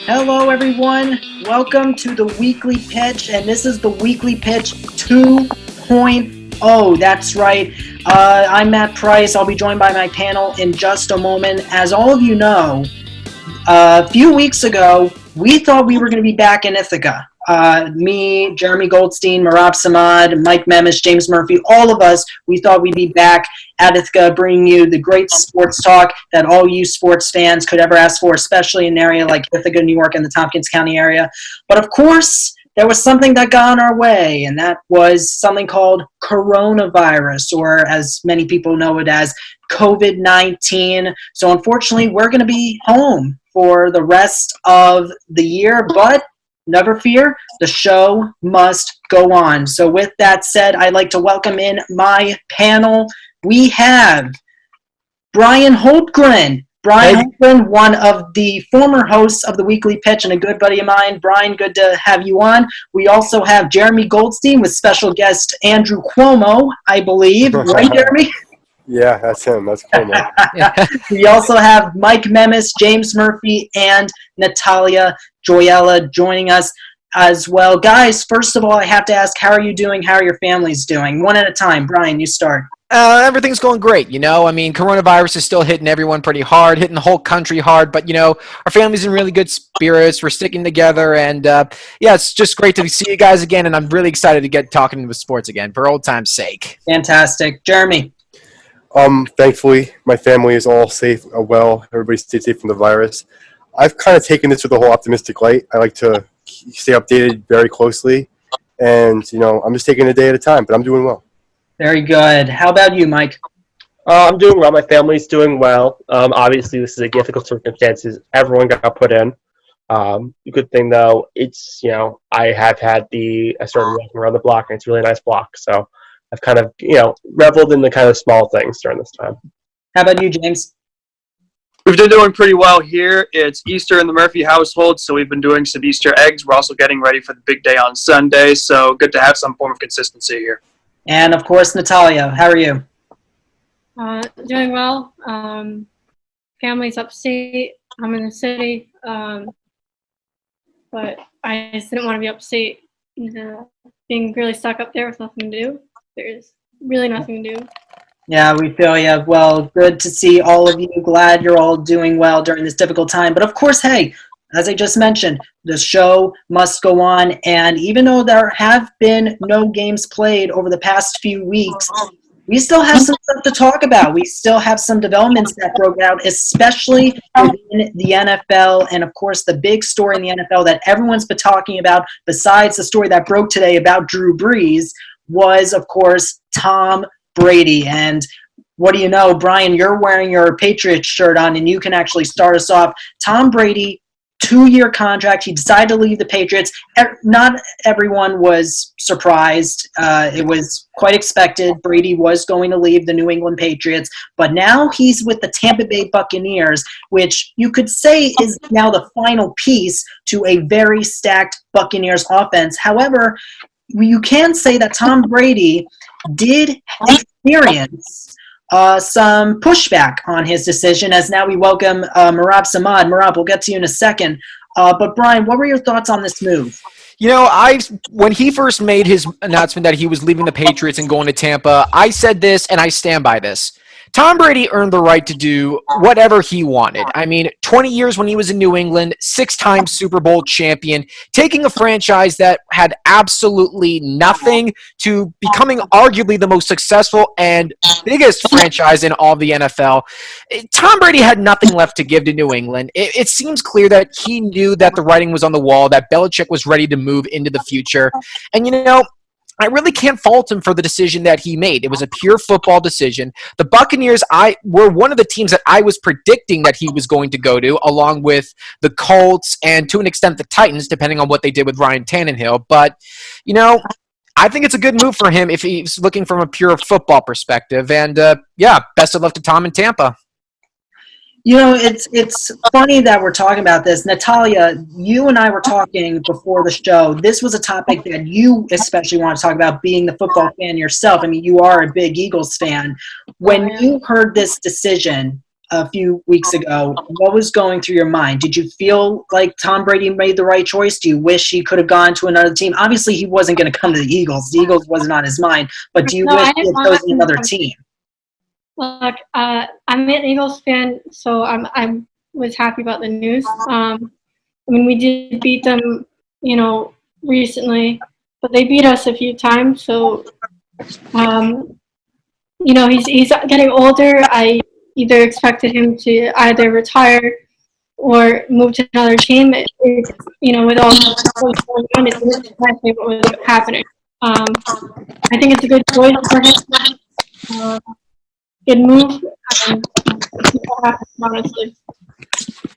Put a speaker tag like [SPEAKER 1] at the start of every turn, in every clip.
[SPEAKER 1] Hello, everyone. Welcome to the Weekly Pitch, and this is the Weekly Pitch 2.0. That's right. I'm Matt Price. I'll be joined by my panel in just a moment. As all of you know, a few weeks ago, we thought we were going to be back in Ithaca. Me, Jeremy Goldstein, Mihrab Samad, Mike Memis, James Murphy, all of us, we thought we'd be back at Ithaca bringing you the great sports talk that all you sports fans could ever ask for, especially in an area like Ithaca, New York, and the Tompkins County area. But of course, there was something that got in our way, and that was something called coronavirus, or as many people know it as COVID-19. So unfortunately, we're going to be home for the rest of the year, but never fear, the show must go on. So with that said, I'd like to welcome in my panel. We have Brian Holtgren. Holtgren, one of the former hosts of the Weekly Pitch and a good buddy of mine. Brian, good to have you on. We also have Jeremy Goldstein with special guest Andrew Cuomo, I believe. Right, Jeremy?
[SPEAKER 2] Yeah, that's him. That's Cuomo.
[SPEAKER 1] We also have Mike Memis, James Murphy, and Natalya Joyella joining us as well. Guys, first of all, I have to ask, how are you doing? How are your families doing? One at a time. Brian, you start.
[SPEAKER 3] Everything's going great, I mean, coronavirus is still hitting everyone pretty hard, hitting the whole country hard, but, our family's in really good spirits. We're sticking together, and, it's just great to see you guys again, and I'm really excited to get talking with sports again for old time's sake.
[SPEAKER 1] Fantastic. Jeremy?
[SPEAKER 2] Thankfully, my family is all safe, well. Everybody stayed safe from the virus. I've kind of taken this with a whole optimistic light. I like to stay updated very closely, and, I'm just taking it a day at a time, but I'm doing well.
[SPEAKER 1] Very good. How about you, Mike?
[SPEAKER 4] I'm doing well. My family's doing well. Obviously, this is a difficult circumstances. Everyone got put in. The good thing, though, it's, I have had I started walking around the block, and it's a really nice block. So I've kind of, reveled in the kind of small things during this time.
[SPEAKER 1] How about you, James?
[SPEAKER 5] We've been doing pretty well here. It's Easter in the Murphy household, so we've been doing some Easter eggs. We're also getting ready for the big day on Sunday, so good to have some form of consistency here.
[SPEAKER 1] And, of course, Natalya, how are you?
[SPEAKER 6] Doing well. Family's upstate. I'm in the city. But I just didn't want to be upstate. Being really stuck up there with nothing to do. There's really nothing to do.
[SPEAKER 1] Yeah, we feel you. Well, good to see all of you. Glad you're all doing well during this difficult time. But, of course, hey, as I just mentioned, the show must go on, and even though there have been no games played over the past few weeks, we still have some stuff to talk about. We still have some developments that broke out, especially within the NFL, and of course the big story in the NFL that everyone's been talking about, besides the story that broke today about Drew Brees, was, of course, Tom Brady. And what do you know, Brian, you're wearing your Patriots shirt on, and you can actually start us off. Tom Brady, 2-year contract. He decided to leave the Patriots. Not everyone was surprised. It was quite expected. Brady was going to leave the New England Patriots, but now he's with the Tampa Bay Buccaneers, which you could say is now the final piece to a very stacked Buccaneers offense. However, you can say that Tom Brady did experience some pushback on his decision, as now we welcome Mihrab Samad. Mihrab, we'll get to you in a second. But Brian, what were your thoughts on this move?
[SPEAKER 3] When he first made his announcement that he was leaving the Patriots and going to Tampa, I said this, and I stand by this. Tom Brady earned the right to do whatever he wanted. I mean, 20 years when he was in New England, 6-time Super Bowl champion, taking a franchise that had absolutely nothing to becoming arguably the most successful and biggest franchise in all of the NFL. Tom Brady had nothing left to give to New England. It seems clear that he knew that the writing was on the wall, that Belichick was ready to move into the future. And, I really can't fault him for the decision that he made. It was a pure football decision. The Buccaneers were one of the teams that I was predicting that he was going to go to, along with the Colts and to an extent the Titans, depending on what they did with Ryan Tannehill. But, I think it's a good move for him if he's looking from a pure football perspective. And, best of luck to Tom in Tampa.
[SPEAKER 1] You know, it's funny that we're talking about this. Natalia, you and I were talking before the show. This was a topic that you especially want to talk about, being the football fan yourself. I mean, you are a big Eagles fan. When you heard this decision a few weeks ago, what was going through your mind? Did you feel like Tom Brady made the right choice? Do you wish he could have gone to another team? Obviously, he wasn't going to come to the Eagles. The Eagles wasn't on his mind. But do you
[SPEAKER 6] No,
[SPEAKER 1] wish
[SPEAKER 6] I
[SPEAKER 1] he
[SPEAKER 6] didn't
[SPEAKER 1] had
[SPEAKER 6] want
[SPEAKER 1] chosen another team?
[SPEAKER 6] Look, I'm an Eagles fan, so I was happy about the news. I mean, we did beat them, recently, but they beat us a few times. So, he's getting older. I either expected him to either retire or move to another team. With all what was going on, it didn't surprise me what was happening. I think it's a good choice for him. Good move. See what happens, honestly.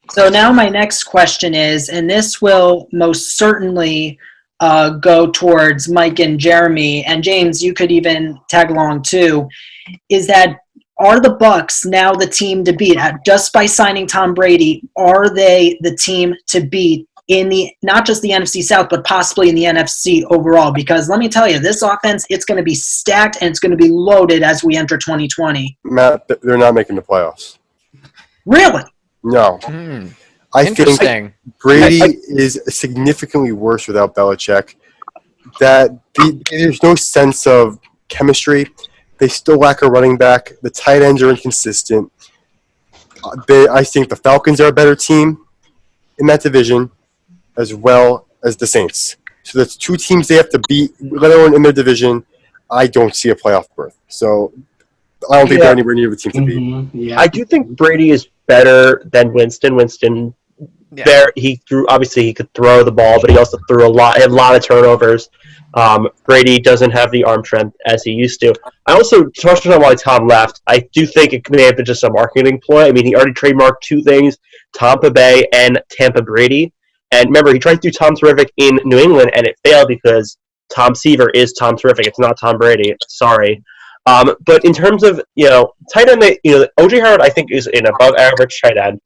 [SPEAKER 1] So now my next question is, and this will most certainly go towards Mike and Jeremy, and James, you could even tag along too, is that are the Bucs now the team to beat? Just by signing Tom Brady, are they the team to beat in the not just the NFC South, but possibly in the NFC overall? Because let me tell you, this offense, it's going to be stacked and it's going to be loaded as we enter 2020.
[SPEAKER 2] Matt, they're not making the playoffs.
[SPEAKER 1] Really?
[SPEAKER 2] No. I think
[SPEAKER 3] Interesting.
[SPEAKER 2] Brady is significantly worse without Belichick. There's no sense of chemistry. They still lack a running back. The tight ends are inconsistent. I think the Falcons are a better team in that division, as well as the Saints. So that's two teams they have to beat, let alone in their division. I don't see a playoff berth. So I don't think they're anywhere near the team to beat.
[SPEAKER 4] Yeah. I do think Brady is better than Winston. Winston, he could throw the ball, but he also threw had a lot of turnovers. Brady doesn't have the arm strength as he used to. I also touched on why Tom left. I do think it may have been just a marketing ploy. I mean, he already trademarked two things, Tampa Bay and Tampa Brady. And remember, he tried to do Tom Terrific in New England, and it failed because Tom Seaver is Tom Terrific. It's not Tom Brady. Sorry. But in terms of, tight end, O.J. Howard, I think, is an above-average tight end.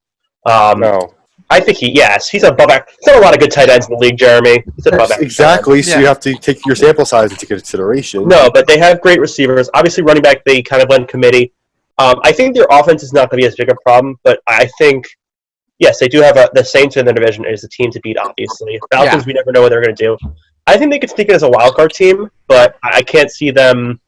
[SPEAKER 2] No.
[SPEAKER 4] I think he's above average. There's not a lot of good tight ends in the league, Jeremy. He's above average.
[SPEAKER 2] Exactly, so you have to take your sample size into consideration.
[SPEAKER 4] No, but they have great receivers. Obviously, running back, they kind of went committee. I think their offense is not going to be as big a problem, but I think, yes, they do have the Saints in their division is the team to beat, obviously. Falcons, we never know what they're going to do. I think they could sneak in as a wild card team, but I can't see them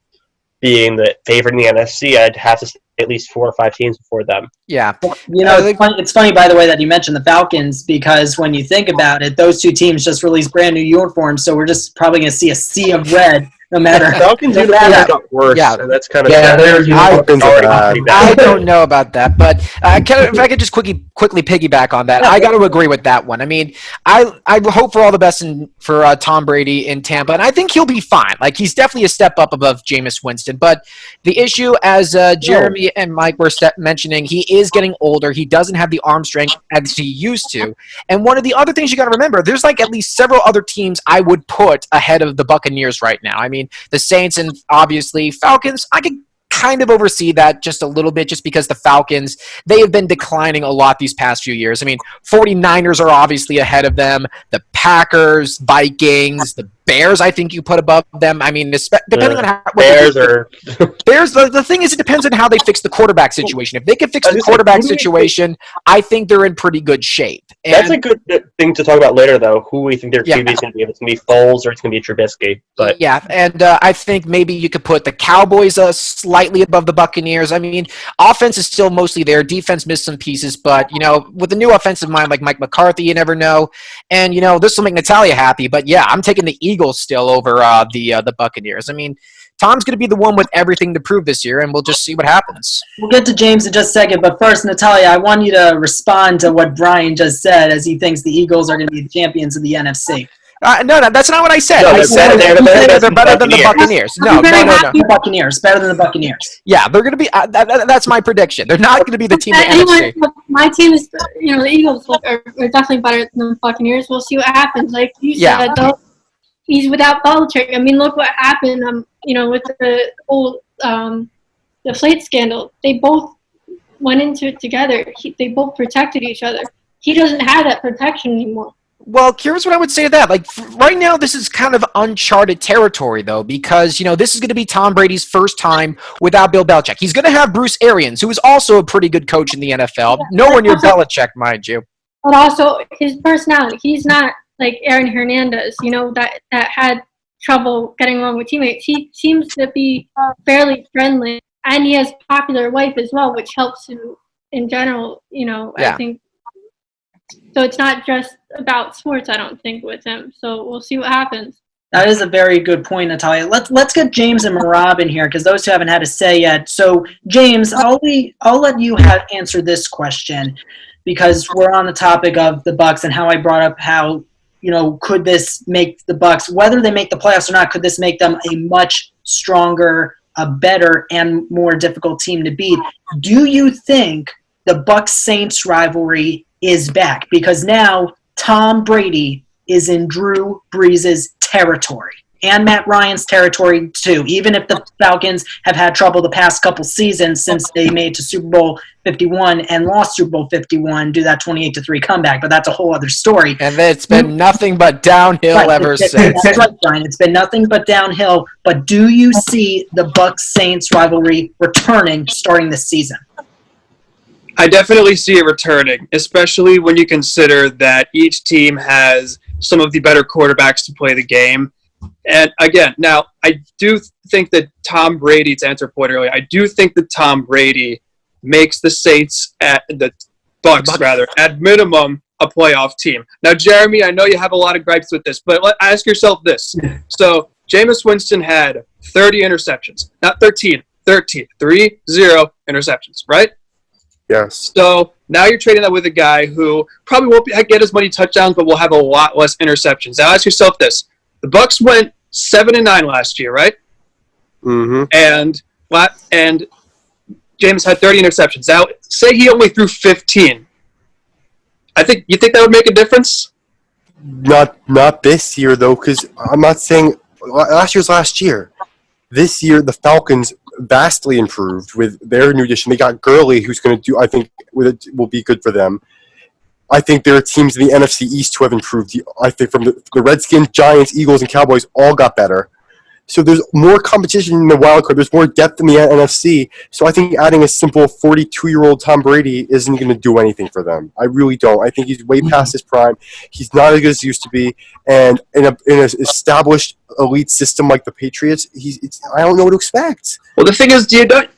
[SPEAKER 4] being the favorite in the NFC. I'd have to say at least 4 or 5 teams before them.
[SPEAKER 3] Yeah.
[SPEAKER 1] It's funny, by the way, that you mentioned the Falcons, because when you think about it, those two teams just released brand new uniforms, so we're just probably going to see a sea of red. No matter.
[SPEAKER 4] Falcons uniforms got worse.
[SPEAKER 3] Yeah.
[SPEAKER 4] So that's kind of
[SPEAKER 3] I don't know about that, but if I could just quickly piggyback on that, I got to agree with that one. I mean, I hope for all the best for Tom Brady in Tampa, and I think he'll be fine. Like, he's definitely a step up above Jameis Winston. But the issue, as Jeremy and Mike were mentioning, he is getting older. He doesn't have the arm strength as he used to. And one of the other things you got to remember, there's like at least several other teams I would put ahead of the Buccaneers right now. I mean, the Saints and obviously Falcons, I could kind of oversee that just a little bit, just because the Falcons, they have been declining a lot these past few years. I mean, 49ers are obviously ahead of them. The Packers, Vikings, the Bears, I think you put above them. I mean, depending on how
[SPEAKER 4] Bears are.
[SPEAKER 3] Bears. The thing is, it depends on how they fix the quarterback situation. If they can fix the quarterback situation, I think they're in pretty good shape. And
[SPEAKER 4] that's a good thing to talk about later, though. Who we think their QB is going to be. If it's going to be Foles or it's going to be Trubisky. But
[SPEAKER 3] yeah, and I think maybe you could put the Cowboys slightly above the Buccaneers. I mean, offense is still mostly there. Defense missed some pieces, but with the new offensive mind like Mike McCarthy, you never know. And this will make Natalya happy. But yeah, I'm taking the Eagles still over the Buccaneers. I mean, Tom's going to be the one with everything to prove this year, and we'll just see what happens.
[SPEAKER 1] We'll get to James in just a second, but first, Natalya, I want you to respond to what Bryan just said, as he thinks the Eagles are going to be the champions of the NFC.
[SPEAKER 3] No, that's not what I said.
[SPEAKER 4] No,
[SPEAKER 3] I said they're better than the Buccaneers. No.
[SPEAKER 1] The Buccaneers, better than the Buccaneers.
[SPEAKER 3] Yeah, they're going to be. That's my prediction. They're not going to be the team of the NFC.
[SPEAKER 6] My team is, the Eagles are definitely better than the Buccaneers. We'll see what happens. Like you said, though, he's without Belichick. I mean, look what happened. With the whole the plate scandal. They both went into it together. They both protected each other. He doesn't have that protection anymore.
[SPEAKER 3] Well, here's what I would say to that. Like, right now, this is kind of uncharted territory, though, because, this is going to be Tom Brady's first time without Bill Belichick. He's going to have Bruce Arians, who is also a pretty good coach in the NFL. Nowhere near Belichick, mind you.
[SPEAKER 6] But also, his personality. He's not like Aaron Hernandez, that had trouble getting along with teammates. He seems to be fairly friendly, and he has a popular wife as well, which helps him in general, I think. So it's not just about sports, I don't think, with him. So we'll see what happens.
[SPEAKER 1] That is a very good point, Natalya. Let's get James and Mihrab in here because those two haven't had a say yet. So, James, I'll let you answer this question because we're on the topic of the Bucs and how I brought up how, could this make the Bucs, whether they make the playoffs or not, could this make them a much stronger, a better, and more difficult team to beat? Do you think the Bucs-Saints rivalry is back? Because now Tom Brady is in Drew Brees' territory and Matt Ryan's territory too, even if the Falcons have had trouble the past couple seasons since they made to Super Bowl 51 and lost Super Bowl 51, do that 28-3 comeback, but that's a whole other story.
[SPEAKER 3] And it's been nothing but downhill ever since.
[SPEAKER 1] That's right, Brian. It's been nothing but downhill, but do you see the Bucs-Saints rivalry returning starting this season?
[SPEAKER 5] I definitely see it returning, especially when you consider that each team has some of the better quarterbacks to play the game. And again, now I do think that Tom Brady, to answer a point earlier, I do think that Tom Brady makes the Saints at minimum a playoff team. Now, Jeremy, I know you have a lot of gripes with this, but ask yourself this. So Jameis Winston had 30 interceptions, not 13, 30 interceptions, right?
[SPEAKER 2] Yes.
[SPEAKER 5] So now you're trading that with a guy who probably won't get as many touchdowns, but will have a lot less interceptions. Now ask yourself this. The Bucs went 7-9 last year, right?
[SPEAKER 2] Mm-hmm.
[SPEAKER 5] And James had 30 interceptions. Now, say he only threw 15. You think that would make a difference?
[SPEAKER 2] Not this year, though, because I'm not saying last year's last year. This year, the Falcons vastly improved with their new addition. They got Gurley, who's going to do, I think, will be good for them. I think there are teams in the NFC East who have improved. I think from the Redskins, Giants, Eagles, and Cowboys all got better. So there's more competition in the wild card. There's more depth in the NFC. So I think adding a simple 42-year-old Tom Brady isn't going to do anything for them. I really don't. I think he's way past his prime. He's not as good as he used to be. And in an established elite system like the Patriots, I don't know what to expect.
[SPEAKER 5] Well, the thing is,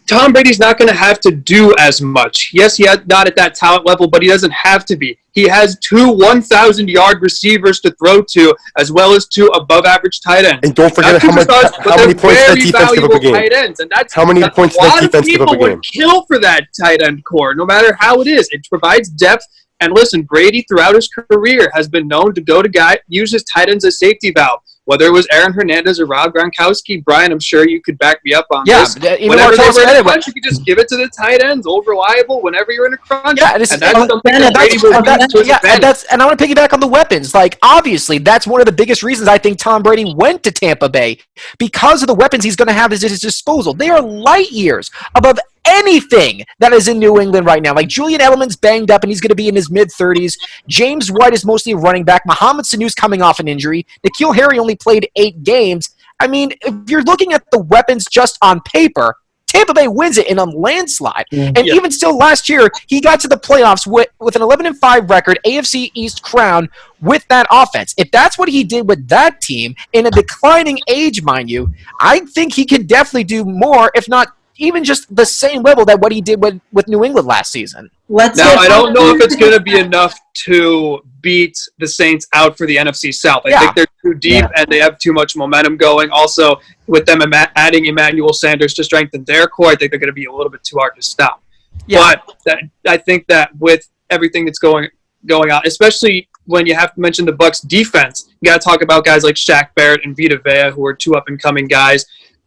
[SPEAKER 5] Tom Brady's not going to have to do as much. Yes, he had not at that talent level, but he doesn't have to be. He has 2 1,000-yard receivers to throw to, as well as 2 above-average tight ends.
[SPEAKER 2] And don't forget how many points that defense give up a game.
[SPEAKER 5] Tight ends, and that's
[SPEAKER 2] how many points that defense give up a game.
[SPEAKER 5] A lot of people would kill for that tight end core, no matter how it is. It provides depth. And listen, Brady throughout his career has been known to use his tight ends as safety valve. Whether it was Aaron Hernandez or Rob Gronkowski, Brian, I'm sure you could back me up on this. Whenever they were in a crunch, you could just give it to the tight ends, old reliable, whenever you're in a crunch. Yeah, and that's something that Brady will use to his advantage.
[SPEAKER 3] And I want to piggyback on the weapons. Like, obviously, that's one of the biggest reasons I think Tom Brady went to Tampa Bay, because of the weapons he's going to have at his disposal. They are light years above anything that is in New England right now. Like, Julian Edelman's banged up and he's going to be in his mid-30s. James White is mostly a running back. Mohamed Sanu's coming off an injury. N'Keal Harry only played 8 games. I mean, if you're looking at the weapons just on paper, Tampa Bay wins it in a landslide. And even still last year, he got to the playoffs with an 11-5 record, AFC East crown with that offense. If that's what he did with that team, in a declining age, mind you, I think he can definitely do more, if not even just the same level that what he did with New England last season.
[SPEAKER 5] I don't know if it's going to be enough to beat the Saints out for the NFC South. I think they're too deep and they have too much momentum going. Also, with them adding Emmanuel Sanders to strengthen their core, I think they're going to be a little bit too hard to stop. Yeah. But I think that with everything that's going on, especially when you have to mention the Bucs defense, you got to talk about guys like Shaq Barrett and Vita Vea, who are 2 up-and-coming guys.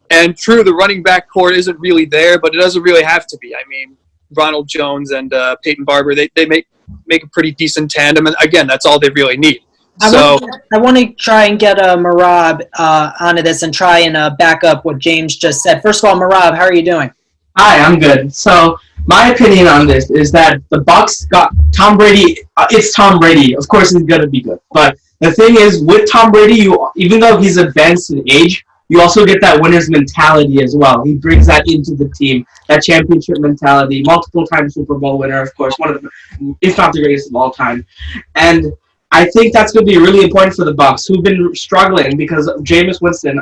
[SPEAKER 5] And true, the running back core isn't really there, but it doesn't really have to be. I mean, Ronald Jones and Peyton Barber, they make a pretty decent tandem. And again, that's all they really need. I
[SPEAKER 1] want to try and get Mihrab onto this and try and back up what James just said. First of all, Mihrab, how are you doing?
[SPEAKER 7] Hi, I'm good. So my opinion on this is that the Bucks got Tom Brady. It's Tom Brady. Of course, he's gonna be good. But the thing is, with Tom Brady, you even though he's advanced in age, you also get that winner's mentality as well. He brings that into the team, that championship mentality. Multiple-time Super Bowl winner, of course, one of the, if not the greatest of all time. And I think that's going to be really important for the Bucks, who've been struggling because of Jameis Winston,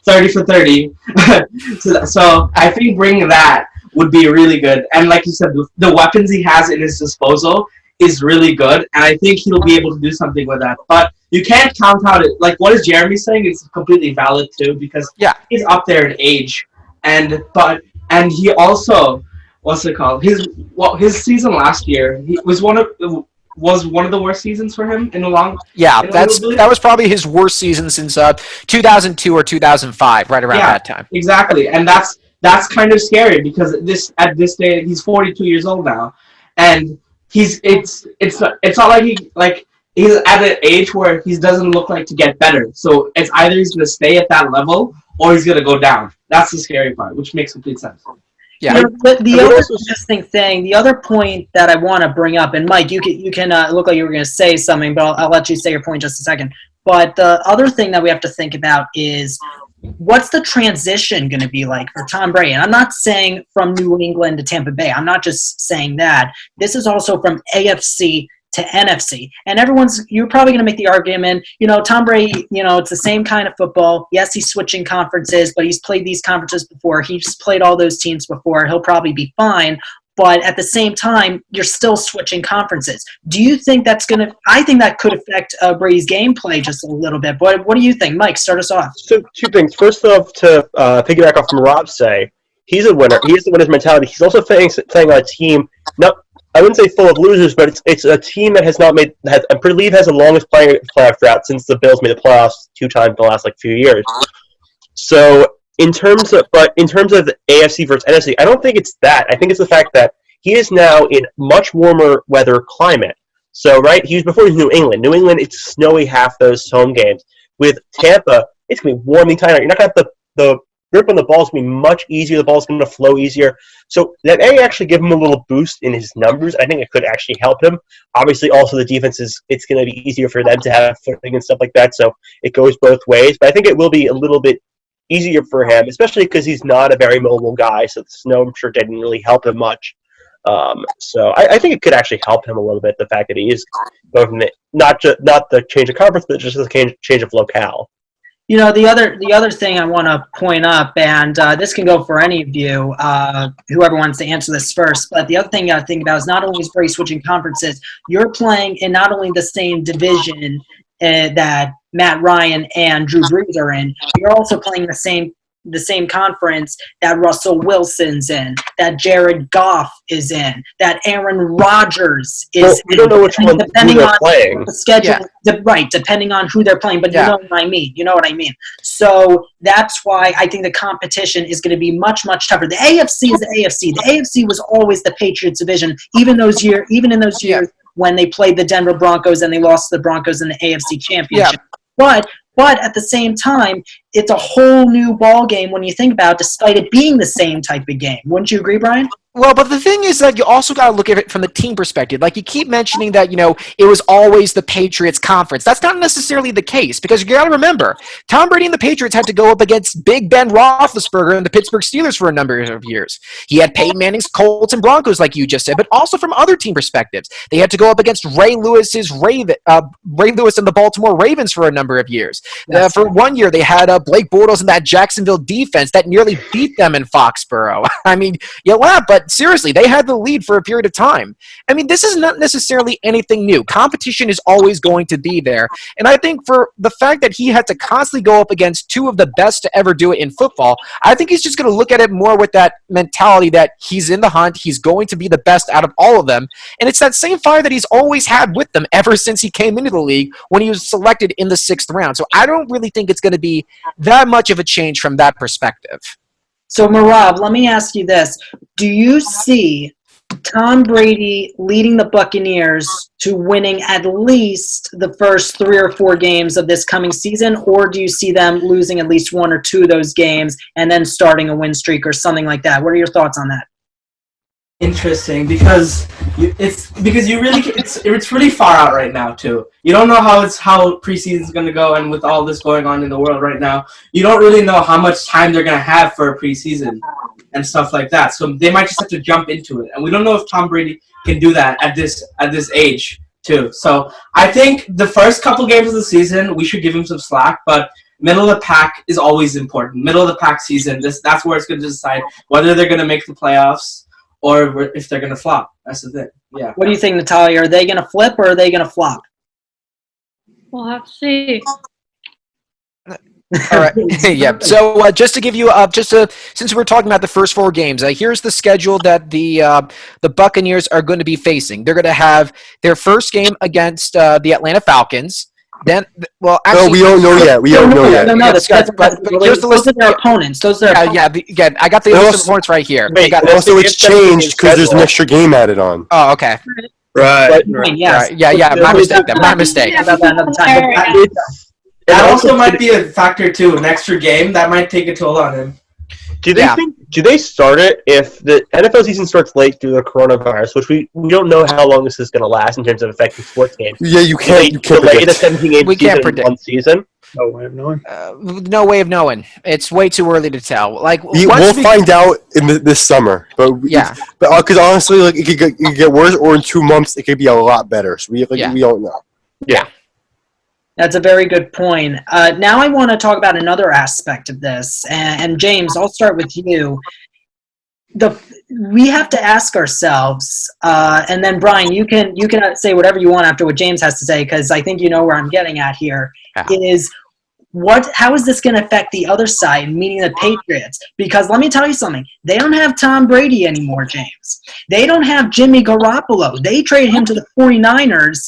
[SPEAKER 7] 30 for 30. So I think bringing that would be really good. And like you said, the weapons he has in his disposal is really good, and I think he'll be able to do something with that. But you can't count out it. Like what is Jeremy saying is completely valid too, because he's up there in age, and he also what's it called? His season last year he was one of the worst seasons for him in a long.
[SPEAKER 3] Yeah, that was probably his worst season since 2002 or 2005, right around that time.
[SPEAKER 7] Exactly, and that's kind of scary because at this day he's 42 years old now, and it's not like he's at an age where he doesn't look like to get better. So it's either he's gonna stay at that level or he's gonna go down. That's the scary part, which makes complete sense.
[SPEAKER 3] Yeah.
[SPEAKER 1] You know, the other interesting thing, the other point that I want to bring up, and Mike, you can look like you were going to say something, but I'll let you say your point just a second. But the other thing that we have to think about is what's the transition going to be like for Tom Brady? And I'm not saying from New England to Tampa Bay. I'm not just saying that. This is also from AFC to NFC. And you're probably going to make the argument, Tom Brady, it's the same kind of football. Yes, he's switching conferences, but he's played these conferences before. He's played all those teams before. He'll probably be fine. But at the same time, you're still switching conferences. Do you think I think that could affect Brady's gameplay just a little bit. But what do you think? Mike, start us off.
[SPEAKER 4] So two things. First off, to piggyback off from Rob's say, he's a winner. He has the winner's mentality. He's also playing on a team, I wouldn't say full of losers, but it's a team that has not made. I believe has the longest playoff drought since the Bills made the playoffs 2 times in the last few years. So in terms of the AFC versus NFC, I don't think it's that. I think it's the fact that he is now in much warmer weather climate. So before he was New England. New England, it's snowy half those home games. With Tampa, it's gonna be warming tighter. You're not gonna have the grip on the ball is going to be much easier. The ball's going to flow easier. So that may actually give him a little boost in his numbers. I think it could actually help him. Obviously, also the defense it's going to be easier for them to have footing and stuff like that. So it goes both ways. But I think it will be a little bit easier for him, especially because he's not a very mobile guy. So the snow, I'm sure, didn't really help him much. So I think it could actually help him a little bit, the fact that he is going from not the change of conference, but just the change of locale.
[SPEAKER 1] The other thing I want to point up, and this can go for any of you, whoever wants to answer this first, but the other thing you got to think about is not only is Brady switching conferences, you're playing in not only the same division that Matt Ryan and Drew Brees are in, you're also playing the same conference that Russell Wilson's in, that Jared Goff is in, that Aaron Rodgers is
[SPEAKER 4] we don't know which one
[SPEAKER 1] depending on
[SPEAKER 4] playing.
[SPEAKER 1] The schedule, right, depending on who they're playing, but you know what I mean. So that's why I think the competition is going to be much, much tougher. The AFC is the AFC. The AFC was always the Patriots division, even in those years when they played the Denver Broncos and they lost to the Broncos in the AFC Championship. But at the same time, it's a whole new ball game when you think about it, despite it being the same type of game. Wouldn't you agree, Brian?
[SPEAKER 3] Well, but the thing is that you also got to look at it from the team perspective. Like, you keep mentioning that, it was always the Patriots conference. That's not necessarily the case, because you got to remember, Tom Brady and the Patriots had to go up against Big Ben Roethlisberger and the Pittsburgh Steelers for a number of years. He had Peyton Manning's Colts and Broncos, like you just said, but also from other team perspectives. They had to go up against Ray Lewis and the Baltimore Ravens for a number of years. For 1 year, they had Blake Bortles and that Jacksonville defense that nearly beat them in Foxborough. I mean, you laugh, but seriously, they had the lead for a period of time. I mean, this is not necessarily anything new. Competition is always going to be there. And I think for the fact that he had to constantly go up against two of the best to ever do it in football, I think he's just going to look at it more with that mentality that he's in the hunt, he's going to be the best out of all of them. And it's that same fire that he's always had with them ever since he came into the league when he was selected in the 6th round. So I don't really think it's going to be that much of a change from that perspective.
[SPEAKER 1] So, Mihrab, let me ask you this. Do you see Tom Brady leading the Buccaneers to winning at least the first 3 or 4 games of this coming season, or do you see them losing at least 1 or 2 of those games and then starting a win streak or something like that? What are your thoughts on that?
[SPEAKER 7] Interesting, because it's really far out right now too. You don't know how preseason's going to go, and with all this going on in the world right now, you don't really know how much time they're going to have for a preseason and stuff like that. So they might just have to jump into it, and we don't know if Tom Brady can do that at this age too. So I think the first couple games of the season we should give him some slack, but middle of the pack is always important. Middle of the pack season, that's where it's going to decide whether they're going to make the playoffs or if they're going to flop. That's the thing. Yeah.
[SPEAKER 1] What do you think, Natalya? Are they going to flip or are they going to flop?
[SPEAKER 6] We'll have to see.
[SPEAKER 3] All right. Yeah. So just to give you since we're talking about the first 4 games, here's the schedule that the Buccaneers are going to be facing. They're going to have their first game against the Atlanta Falcons. Then, well, actually,
[SPEAKER 2] no, we don't know yet. We don't know yet.
[SPEAKER 1] No,
[SPEAKER 3] but here's the list.
[SPEAKER 1] Those are their opponents. Those are
[SPEAKER 3] again, I got the list of opponents right here.
[SPEAKER 2] Also, it's changed because there's an extra game added on.
[SPEAKER 3] Oh, okay.
[SPEAKER 5] Right.
[SPEAKER 1] Yes.
[SPEAKER 3] Yeah. My mistake. My mistake.
[SPEAKER 1] About that another time.
[SPEAKER 7] That also might be a factor too. An extra game that might take a toll on him.
[SPEAKER 4] Do they start it if the NFL season starts late due to the coronavirus, which we don't know how long this is going to last in terms of affecting sports games?
[SPEAKER 2] Yeah, you can't
[SPEAKER 4] delay the 17-game
[SPEAKER 3] We can't
[SPEAKER 4] season
[SPEAKER 3] predict.
[SPEAKER 4] in one season.
[SPEAKER 5] No way of knowing.
[SPEAKER 3] No way of knowing. It's way too early to tell.
[SPEAKER 2] We'll find out in this summer, but because honestly, like it could get worse, or in 2 months it could be a lot better. So we don't know.
[SPEAKER 4] Yeah.
[SPEAKER 1] That's a very good point. Now I want to talk about another aspect of this. And James, I'll start with you. We have to ask ourselves, and then Bryan, you can say whatever you want after what James has to say, because I think you know where I'm getting at here. Is how is this going to affect the other side, meaning the Patriots? Because let me tell you something. They don't have Tom Brady anymore, James. They don't have Jimmy Garoppolo. They traded him to the 49ers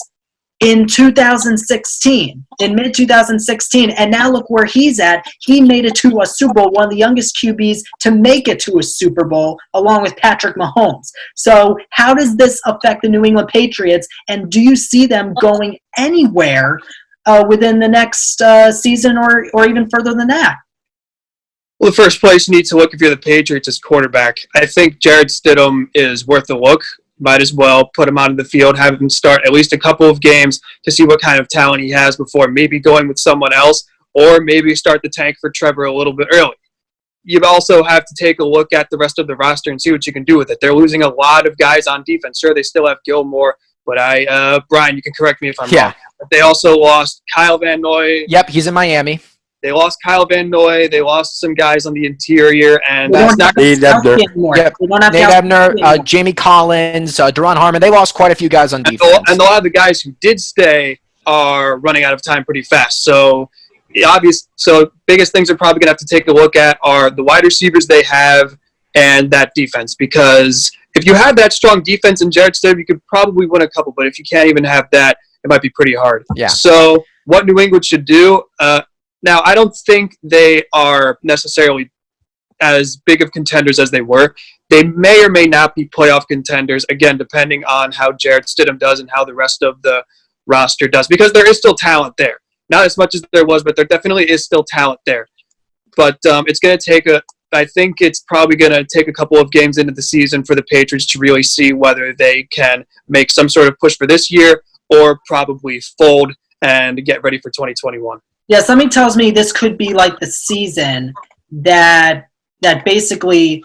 [SPEAKER 1] in 2016, in mid-2016, and now look where he's at. He made it to a Super Bowl, one of the youngest QBs to make it to a Super Bowl, along with Patrick Mahomes. So how does this affect the New England Patriots, and do you see them going anywhere within the next season or even further than that?
[SPEAKER 5] Well, the first place you need to look if you're the Patriots is quarterback. I think Jarrett Stidham is worth a look. Might as well put him out of the field, have him start at least a couple of games to see what kind of talent he has before maybe going with someone else, or maybe start the tank for Trevor a little bit early. You also have to take a look at the rest of the roster and see what you can do with it. They're losing a lot of guys on defense. Sure, they still have Gilmore, but Bryan, you can correct me if I'm wrong. But they also lost Kyle Van Noy.
[SPEAKER 3] Yep, he's in Miami.
[SPEAKER 5] They lost Kyle Van Noy. They lost some guys on the interior, and
[SPEAKER 1] Nate
[SPEAKER 3] Ebner, Jamie Collins, Deron Harmon. They lost quite a few guys on defense.
[SPEAKER 5] And a lot of the guys who did stay are running out of time pretty fast. So biggest things they're probably going to have to take a look at are the wide receivers they have and that defense. Because if you have that strong defense in Jarrett Stidham, you could probably win a couple. But if you can't even have that, it might be pretty hard.
[SPEAKER 3] Yeah.
[SPEAKER 5] So what New England should do now, I don't think they are necessarily as big of contenders as they were. They may or may not be playoff contenders, again, depending on how Jarrett Stidham does and how the rest of the roster does, because there is still talent there. Not as much as there was, but there definitely is still talent there. But it's going to take I think it's probably going to take a couple of games into the season for the Patriots to really see whether they can make some sort of push for this year or probably fold and get ready for 2021.
[SPEAKER 1] Yeah, something tells me this could be like the season that basically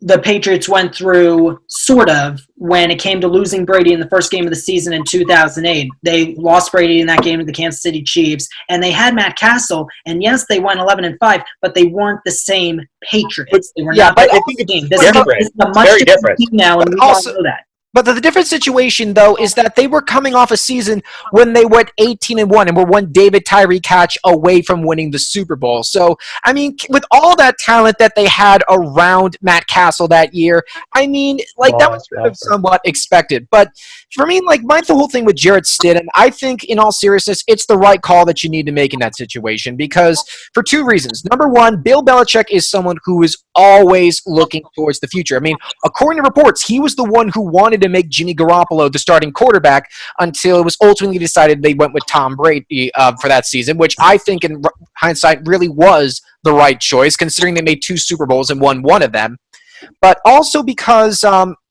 [SPEAKER 1] the Patriots went through, sort of, when it came to losing Brady in the first game of the season in 2008. They lost Brady in that game to the Kansas City Chiefs, and they had Matt Castle, and yes, they went 11-5, but they weren't the same Patriots. They were not.
[SPEAKER 4] I think it's different.
[SPEAKER 1] This is a much different team now, and we all know that.
[SPEAKER 3] But the different situation, though, is that they were coming off a season when they went 18-1 and were one David Tyree catch away from winning the Super Bowl. So, I mean, with all that talent that they had around Matt Castle that year, I mean, like, that was sort of somewhat expected. But for me, like, the whole thing with Jarrett Stidham, I think, in all seriousness, it's the right call that you need to make in that situation because for two reasons. Number one, Bill Belichick is someone who is always looking towards the future. I mean, according to reports, he was the one who wanted to make Jimmy Garoppolo the starting quarterback until it was ultimately decided they went with Tom Brady for that season, which I think in hindsight really was the right choice considering they made 2 Super Bowls and won one of them. But also because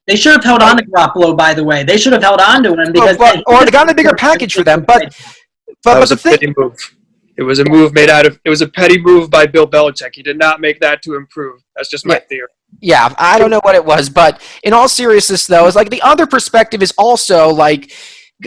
[SPEAKER 1] they should have held on to Garoppolo, by the way. They should have held on to him because
[SPEAKER 3] or they got a bigger package for them. But
[SPEAKER 5] was a petty move. It was a move it was a petty move by Bill Belichick. He did not make that to improve. That's just my theory.
[SPEAKER 3] Yeah, I don't know what it was, but in all seriousness, though, is like the other perspective is also like,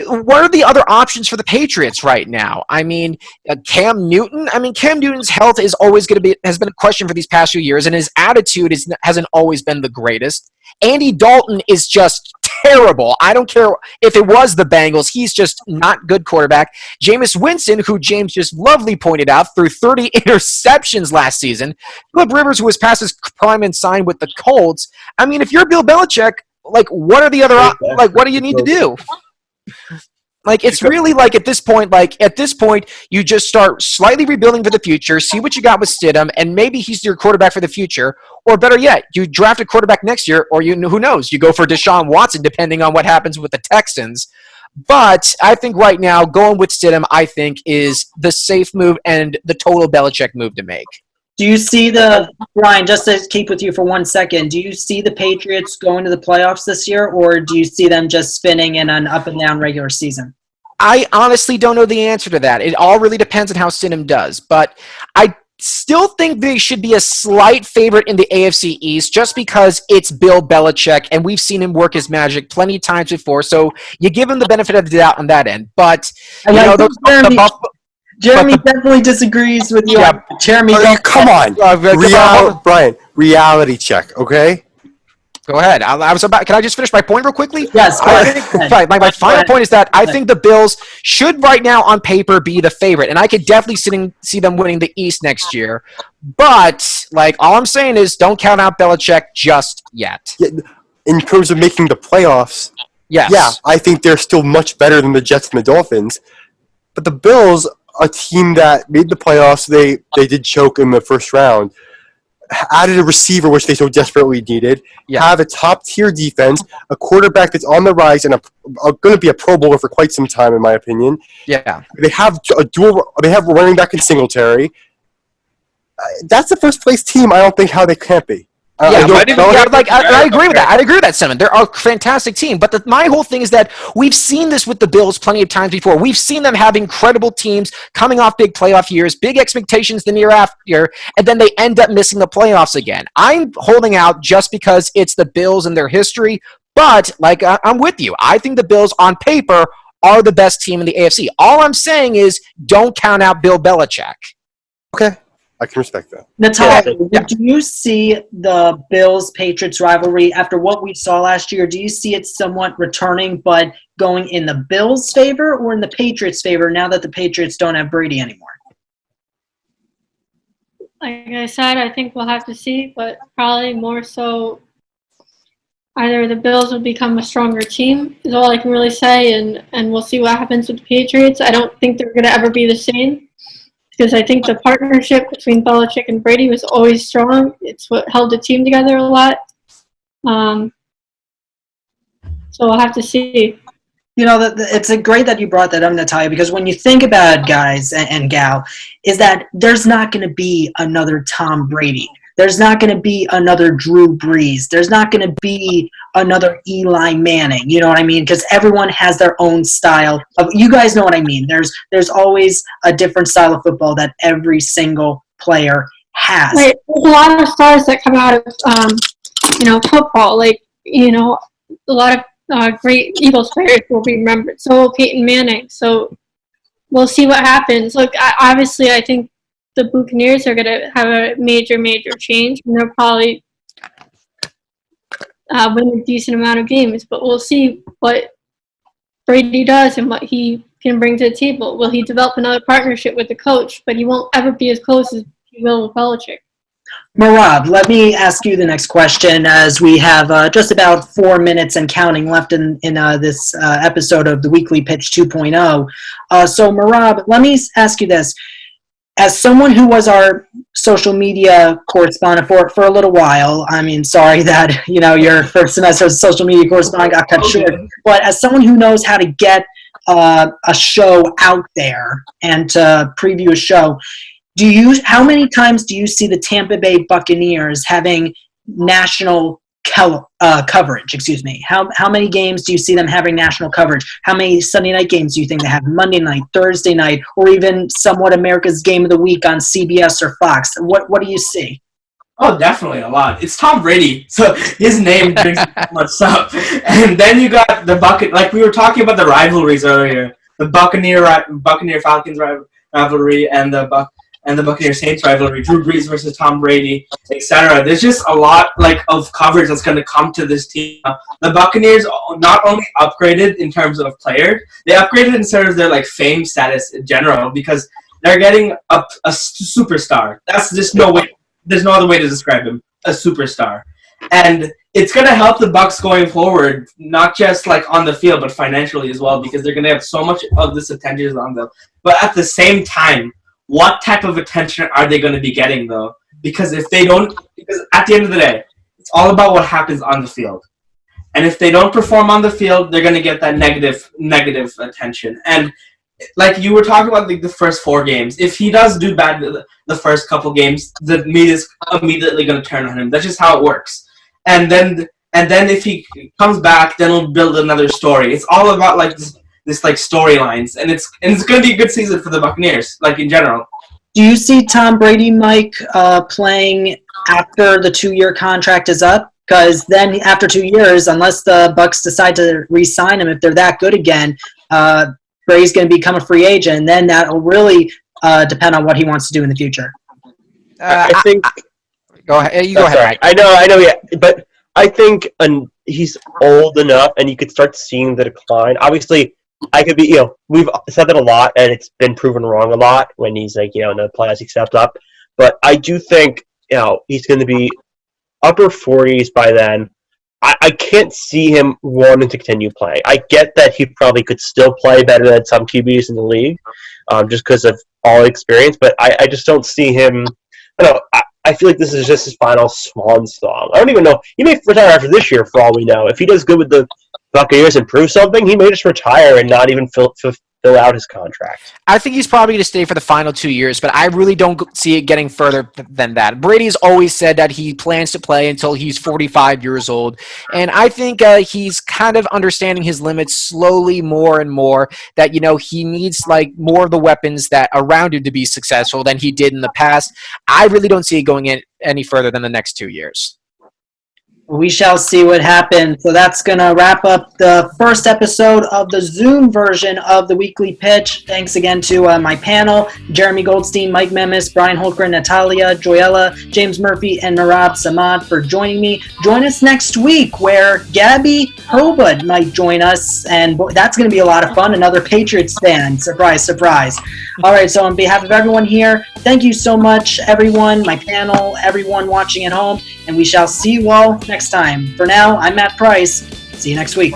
[SPEAKER 3] what are the other options for the Patriots right now? I mean, Cam Newton. I mean, Cam Newton's health is always has been a question for these past few years, and his attitude hasn't always been the greatest. Andy Dalton is just terrible. I don't care if it was the Bengals. He's just not good quarterback. Jameis Winston, who James just lovely pointed out, threw 30 interceptions last season. Philip Rivers, who was past his prime and signed with the Colts. I mean, if you're Bill Belichick, like, what are the other what do you need to do? Like, it's really like at this point, you just start slightly rebuilding for the future, see what you got with Stidham, and maybe he's your quarterback for the future. Or better yet, you draft a quarterback next year, or who knows, you go for Deshaun Watson, depending on what happens with the Texans. But I think right now, going with Stidham, I think, is the safe move and the total Belichick move to make.
[SPEAKER 1] Do you see Brian, just to keep with you for 1 second, do you see the Patriots going to the playoffs this year, or do you see them just spinning in an up and down regular season?
[SPEAKER 3] I honestly don't know the answer to that. It all really depends on how Stidham does. But I still think they should be a slight favorite in the AFC East just because it's Bill Belichick, and we've seen him work his magic plenty of times before. So you give him the benefit of the doubt on that end. But,
[SPEAKER 1] Jeremy definitely disagrees with you.
[SPEAKER 3] Yeah.
[SPEAKER 1] Jeremy,
[SPEAKER 2] come on. Brian, reality check, okay?
[SPEAKER 3] Go ahead. Can I just finish my point real quickly?
[SPEAKER 1] Yes.
[SPEAKER 3] My final point is that I think the Bills should right now on paper be the favorite, and I could definitely see them winning the East next year. But, like, all I'm saying is don't count out Belichick just yet.
[SPEAKER 2] In terms of making the playoffs,
[SPEAKER 3] yes.
[SPEAKER 2] Yeah, I think they're still much better than the Jets and the Dolphins. But the Bills, a team that made the playoffs, they did choke in the first round, added a receiver, which they so desperately needed, have a top-tier defense, a quarterback that's on the rise, and going to be a Pro Bowler for quite some time, in my opinion.
[SPEAKER 3] Yeah.
[SPEAKER 2] They have they have a running back in Singletary. That's the first-place team. I don't think how they can't be.
[SPEAKER 3] I agree with that. I agree with that, Simon. They're a fantastic team. But my whole thing is that we've seen this with the Bills plenty of times before. We've seen them have incredible teams coming off big playoff years, big expectations the year after, and then they end up missing the playoffs again. I'm holding out just because it's the Bills and their history. But, I'm with you. I think the Bills, on paper, are the best team in the AFC. All I'm saying is don't count out Bill Belichick.
[SPEAKER 2] Okay. I can respect that.
[SPEAKER 1] Natalya, do you see the Bills-Patriots rivalry after what we saw last year? Do you see it somewhat returning, but going in the Bills' favor or in the Patriots' favor now that the Patriots don't have Brady anymore?
[SPEAKER 6] Like I said, I think we'll have to see, but probably more so either the Bills will become a stronger team is all I can really say, and we'll see what happens with the Patriots. I don't think they're going to ever be the same. Because I think the partnership between Belichick and Brady was always strong. It's what held the team together a lot. So we'll have to see.
[SPEAKER 1] You know, it's great that you brought that up, Natalya, because when you think about it, guys and gal, is that there's not going to be another Tom Brady. There's not going to be another Drew Brees. There's not going to be another Eli Manning. You know what I mean? Because everyone has their own style. You guys know what I mean. There's always a different style of football that every single player has.
[SPEAKER 6] Right. There's a lot of stars that come out of, football. Like, a lot of great Eagles players will be remembered. So will Peyton Manning. So we'll see what happens. Look, obviously, I think the Buccaneers are going to have a major change, and they'll probably win a decent amount of games. But we'll see what Brady does and what he can bring to the table. Will he develop another partnership with the coach? But he won't ever be as close as he will with Belichick.
[SPEAKER 1] Mihrab, let me ask you the next question, as we have just about 4 minutes and counting left in this episode of the Weekly Pitch 2.0. So, Mihrab, let me ask you this. As someone who was our social media correspondent for a little while, I mean, sorry that, your first semester as a social media correspondent got cut short, but as someone who knows how to get a show out there and to preview a show, how many times do you see the Tampa Bay Buccaneers having national coverage? Excuse me. How many games do you see them having national coverage? How many Sunday night games do you think they have? Monday night, Thursday night, or even somewhat America's Game of the Week on CBS or Fox? What do you see?
[SPEAKER 7] Oh, definitely a lot. It's Tom Brady, so his name brings so much up. And then you got the like we were talking about the rivalries earlier, the Buccaneer Falcons rivalry and the Buccaneer Saints rivalry, Drew Brees versus Tom Brady, etc. There's just a lot of coverage that's going to come to this team. The Buccaneers not only upgraded in terms of players, they upgraded in terms of their fame status in general, because they're getting a superstar. That's just no way. There's no other way to describe him. A superstar, and it's going to help the Bucs going forward, not just on the field, but financially as well, because they're going to have so much of this attention on them. But at the same time, what type of attention are they going to be getting, though? Because at the end of the day, it's all about what happens on the field. And if they don't perform on the field, they're going to get that negative attention. And like you were talking about the first 4 games, if he does do bad the first couple games, the media's immediately going to turn on him. That's just how it works. And then if he comes back, then we'll build another story. It's all about this storylines, and it's going to be a good season for the Buccaneers, in general.
[SPEAKER 1] Do you see Tom Brady, Mike, playing after the 2-year contract is up? Because then after 2 years, unless the Bucs decide to re-sign him, if they're that good again, Brady's going to become a free agent, and then that will really depend on what he wants to do in the future.
[SPEAKER 4] I think.
[SPEAKER 3] Go ahead. You go ahead.
[SPEAKER 4] Sorry. I know. Yeah, but I think he's old enough, and you could start seeing the decline. Obviously, I could be. We've said that a lot, and it's been proven wrong a lot when he's in the playoffs, he stepped up. But I do think he's going to be upper 40s by then. I can't see him wanting to continue playing. I get that he probably could still play better than some QBs in the league, just because of all experience. But I just don't see him. I feel like this is just his final swan song. I don't even know. He may retire after this year, for all we know. If he does good with the Buccaneers and prove something, he may just retire and not even fill out his contract.
[SPEAKER 3] I think he's probably going to stay for the final 2 years, but I really don't see it getting further than that. Brady's always said that he plans to play until he's 45 years old, and I think he's kind of understanding his limits slowly more and more, that, he needs more of the weapons that around him to be successful than he did in the past. I really don't see it going in any further than the next 2 years.
[SPEAKER 1] We shall see what happens. So that's going to wrap up the first episode of the Zoom version of the Weekly Pitch. Thanks again to my panel, Jeremy Goldstein, Mike Memis, Bryan Holtgren, Natalya, Joella, James Murphy, and Mihrab Samad for joining me. Join us next week, where Gabby Hobud might join us, and that's going to be a lot of fun. Another Patriots fan. Surprise, surprise. All right, so on behalf of everyone here, thank you so much, everyone, my panel, everyone watching at home, and we shall see you all next time. For now, I'm Matt Price. See you next week.